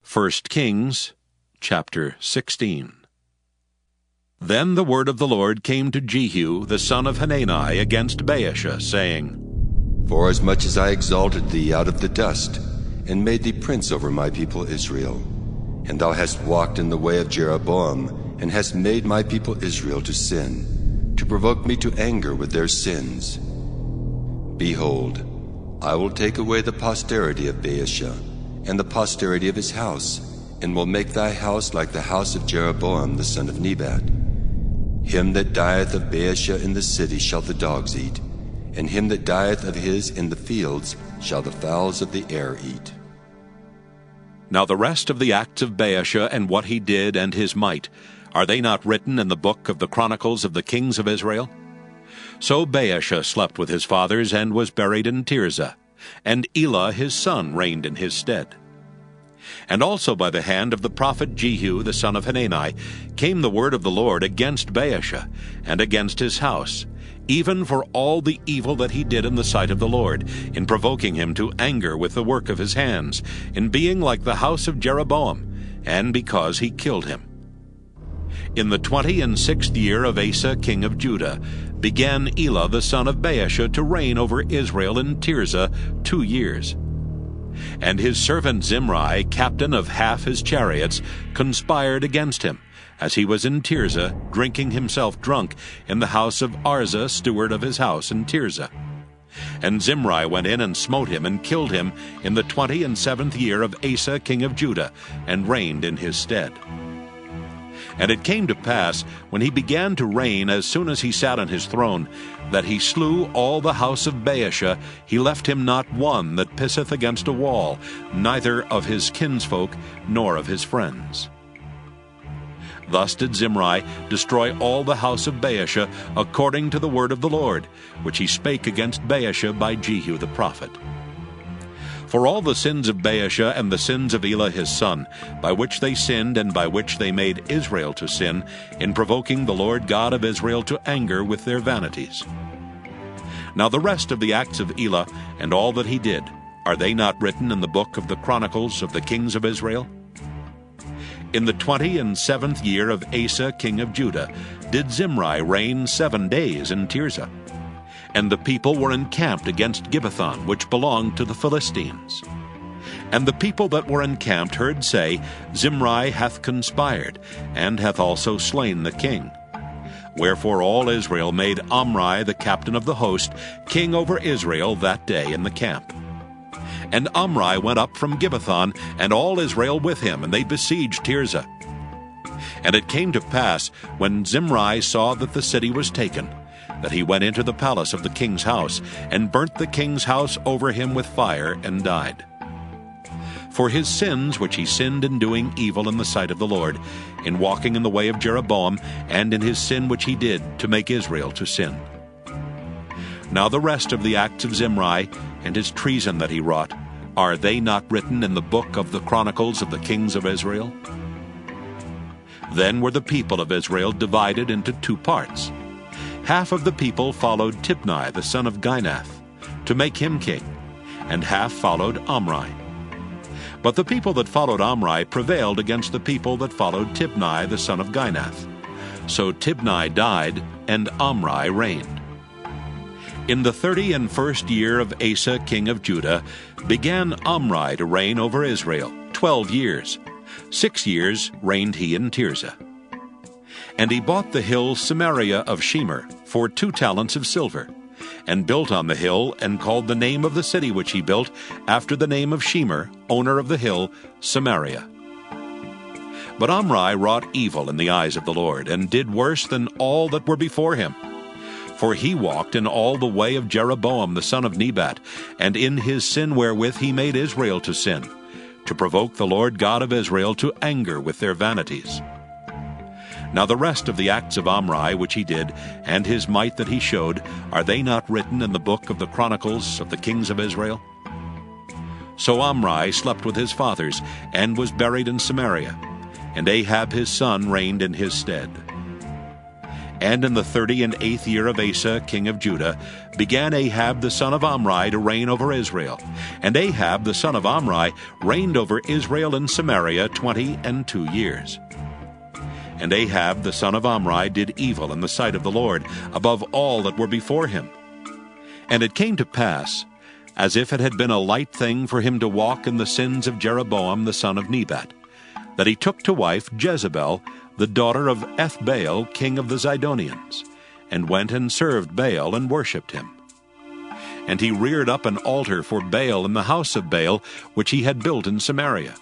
1 Kings chapter 16. Then the word of the Lord came to Jehu the son of Hanani against Baasha, saying, Forasmuch as I exalted thee out of the dust, and made thee prince over my people Israel, and thou hast walked in the way of Jeroboam, and hast made my people Israel to sin, to provoke me to anger with their sins. Behold, I will take away the posterity of Baasha, and the posterity of his house, and will make thy house like the house of Jeroboam the son of Nebat. Him that dieth of Baasha in the city shall the dogs eat, and him that dieth of his in the fields shall the fowls of the air eat. Now the rest of the acts of Baasha and what he did and his might, are they not written in the book of the Chronicles of the kings of Israel? So Baasha slept with his fathers and was buried in Tirzah, and Elah his son reigned in his stead. And also by the hand of the prophet Jehu the son of Hanani came the word of the Lord against Baasha and against his house, even for all the evil that he did in the sight of the Lord, in provoking him to anger with the work of his hands, in being like the house of Jeroboam, and because he killed him. In the 26th year of Asa king of Judah began Elah the son of Baasha to reign over Israel in Tirzah 2 years. And his servant Zimri, captain of half his chariots, conspired against him, as he was in Tirzah, drinking himself drunk in the house of Arza, steward of his house in Tirzah. And Zimri went in and smote him and killed him in the 27th year of Asa king of Judah, and reigned in his stead. And it came to pass, when he began to reign, as soon as he sat on his throne, that he slew all the house of Baasha. He left him not one that pisseth against a wall, neither of his kinsfolk, nor of his friends. Thus did Zimri destroy all the house of Baasha, according to the word of the Lord, which he spake against Baasha by Jehu the prophet. For all the sins of Baasha and the sins of Elah his son, by which they sinned and by which they made Israel to sin, in provoking the Lord God of Israel to anger with their vanities. Now the rest of the acts of Elah and all that he did, are they not written in the book of the Chronicles of the kings of Israel? In the 27th year of Asa king of Judah did Zimri reign 7 days in Tirzah. And the people were encamped against Gibbethon, which belonged to the Philistines. And the people that were encamped heard say, Zimri hath conspired, and hath also slain the king. Wherefore all Israel made Omri the captain of the host king over Israel that day in the camp. And Omri went up from Gibbethon, and all Israel with him, and they besieged Tirzah. And it came to pass, when Zimri saw that the city was taken, that he went into the palace of the king's house, and burnt the king's house over him with fire, and died. For his sins which he sinned in doing evil in the sight of the Lord, in walking in the way of Jeroboam, and in his sin which he did to make Israel to sin. Now the rest of the acts of Zimri, and his treason that he wrought, are they not written in the book of the Chronicles of the kings of Israel? Then were the people of Israel divided into 2 parts. Half of the people followed Tibni the son of Ginath, to make him king, and half followed Omri. But the people that followed Omri prevailed against the people that followed Tibni the son of Ginath. So Tibni died, and Omri reigned. In the 31st year of Asa king of Judah began Omri to reign over Israel 12 years. 6 years reigned he in Tirzah. And he bought the hill Samaria of Shemer for 2 talents of silver, and built on the hill, and called the name of the city which he built after the name of Shemer, owner of the hill, Samaria. But Omri wrought evil in the eyes of the Lord, and did worse than all that were before him. For he walked in all the way of Jeroboam the son of Nebat, and in his sin wherewith he made Israel to sin, to provoke the Lord God of Israel to anger with their vanities. Now the rest of the acts of Omri which he did, and his might that he showed, are they not written in the book of the Chronicles of the kings of Israel? So Omri slept with his fathers, and was buried in Samaria, and Ahab his son reigned in his stead. And in the 38th year of Asa, king of Judah, began Ahab the son of Omri to reign over Israel. And Ahab the son of Omri reigned over Israel in Samaria 22 years. And Ahab the son of Omri did evil in the sight of the Lord, above all that were before him. And it came to pass, as if it had been a light thing for him to walk in the sins of Jeroboam the son of Nebat, that he took to wife Jezebel, the daughter of Ethbaal, king of the Zidonians, and went and served Baal and worshipped him. And he reared up an altar for Baal in the house of Baal, which he had built in Samaria.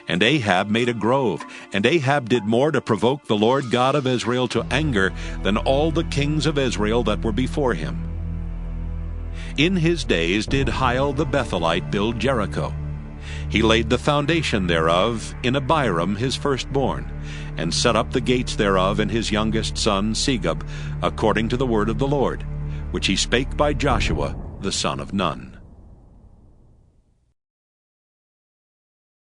And Ahab made a grove, and Ahab did more to provoke the Lord God of Israel to anger than all the kings of Israel that were before him. In his days did Hiel the Bethelite build Jericho. He laid the foundation thereof in Abiram his firstborn, and set up the gates thereof in his youngest son Segub, according to the word of the Lord, which he spake by Joshua the son of Nun.